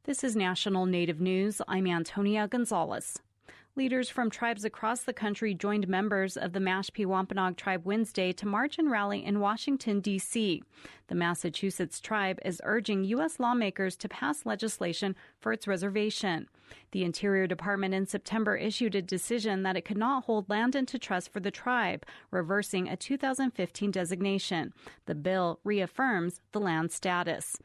This is National Native News. I'm Antonia Gonzalez. Leaders from tribes across the country joined members of the Mashpee Wampanoag Tribe Wednesday to march and rally in Washington, D.C. The Massachusetts tribe is urging U.S. lawmakers to pass legislation for its reservation. The Interior Department in September issued a decision that it could not hold land into trust for the tribe, reversing a 2015 designation. The bill reaffirms the land status.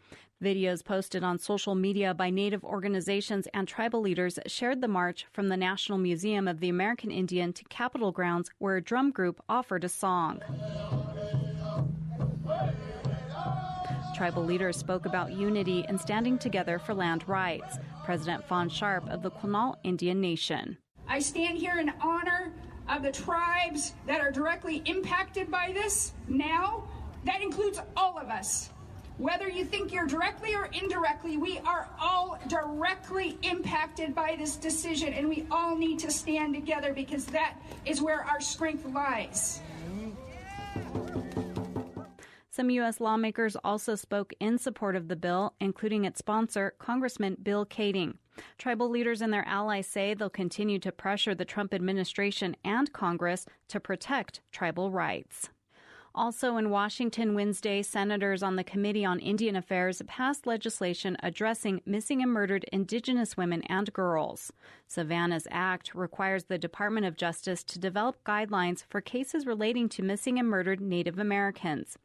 Videos posted on social media by Native organizations and tribal leaders shared the march from the National Museum of the American Indian to Capitol grounds, where a drum group offered a song. Tribal leaders spoke about unity and standing together for land rights. President Fawn Sharp of the Quinault Indian Nation. I stand here in honor of the tribes that are directly impacted by this now. That includes all of us. Whether you think you're directly or indirectly, we are all directly impacted by this decision, and we all need to stand together because that is where our strength lies. Some U.S. lawmakers also spoke in support of the bill, including its sponsor, Congressman Bill Kading. Tribal leaders and their allies say they'll continue to pressure the Trump administration and Congress to protect tribal rights. Also in Washington Wednesday, senators on the Committee on Indian Affairs passed legislation addressing missing and murdered Indigenous women and girls. Savannah's Act requires the Department of Justice to develop guidelines for cases relating to missing and murdered Native Americans.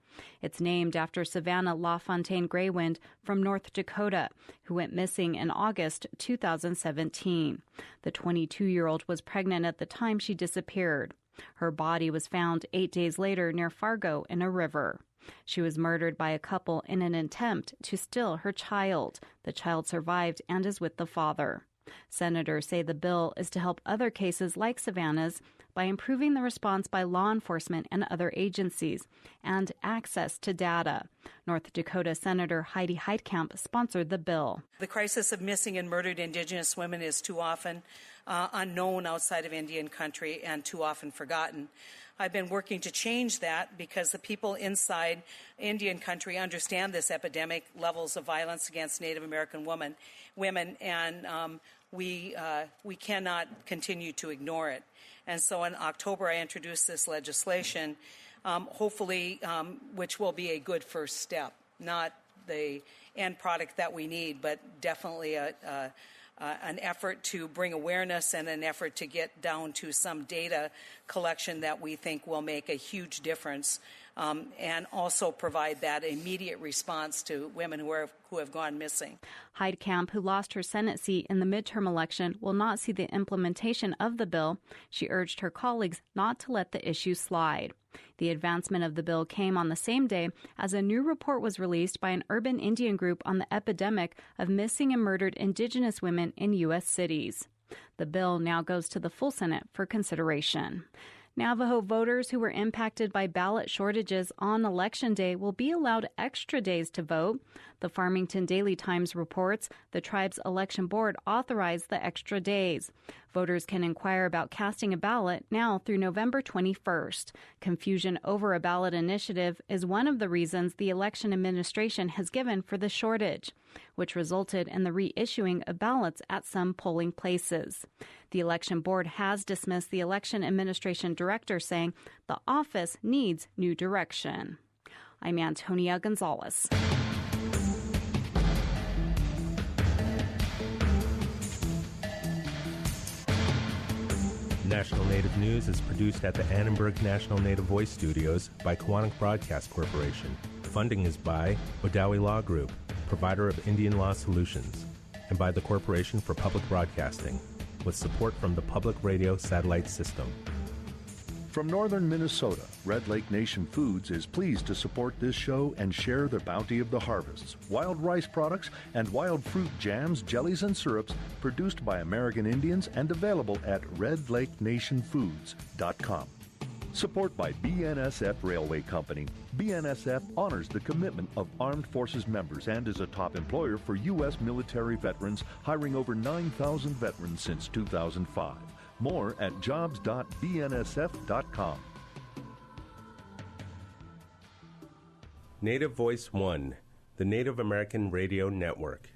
It's named after Savannah LaFontaine Graywind from North Dakota, who went missing in August 2017. The 22-year-old was pregnant at the time she disappeared. Her body was found 8 days later near Fargo in a river. She was murdered by a couple in an attempt to steal her child. The child survived and is with the father. Senators say the bill is to help other cases like Savannah's by improving the response by law enforcement and other agencies and access to data. North Dakota Senator Heidi Heitkamp sponsored the bill. The crisis of missing and murdered Indigenous women is too often unknown outside of Indian country and too often forgotten. I've been working to change that because the people inside Indian country understand this epidemic levels of violence against Native American women, and we cannot continue to ignore it. And so in October, I introduced this legislation, hopefully, which will be a good first step, not the end product that we need, but definitely an effort to bring awareness and an effort to get down to some data collection that we think will make a huge difference, and also provide that immediate response to women who have gone missing. Heitkamp, who lost her Senate seat in the midterm election, will not see the implementation of the bill. She urged her colleagues not to let the issue slide. The advancement of the bill came on the same day as a new report was released by an urban Indian group on the epidemic of missing and murdered Indigenous women in U.S. cities. The bill now goes to the full Senate for consideration. Navajo voters who were impacted by ballot shortages on Election Day will be allowed extra days to vote. The Farmington Daily Times reports the tribe's election board authorized the extra days. Voters can inquire about casting a ballot now through November 21st. Confusion over a ballot initiative is one of the reasons the election administration has given for the shortage, which resulted in the reissuing of ballots at some polling places. The election board has dismissed the election administration director, saying the office needs new direction. I'm Antonia Gonzalez. National Native News is produced at the Annenberg National Native Voice Studios by Kawanak Broadcast Corporation. Funding is by Odawi Law Group, provider of Indian law solutions, and by the Corporation for Public Broadcasting, with support from the Public Radio Satellite System. From northern Minnesota, Red Lake Nation Foods is pleased to support this show and share the bounty of the harvests, wild rice products, and wild fruit jams, jellies, and syrups produced by American Indians and available at redlakenationfoods.com. Support by BNSF Railway Company. BNSF honors the commitment of armed forces members and is a top employer for U.S. military veterans, hiring over 9,000 veterans since 2005. More at jobs.bnsf.com. Native Voice One, the Native American Radio Network.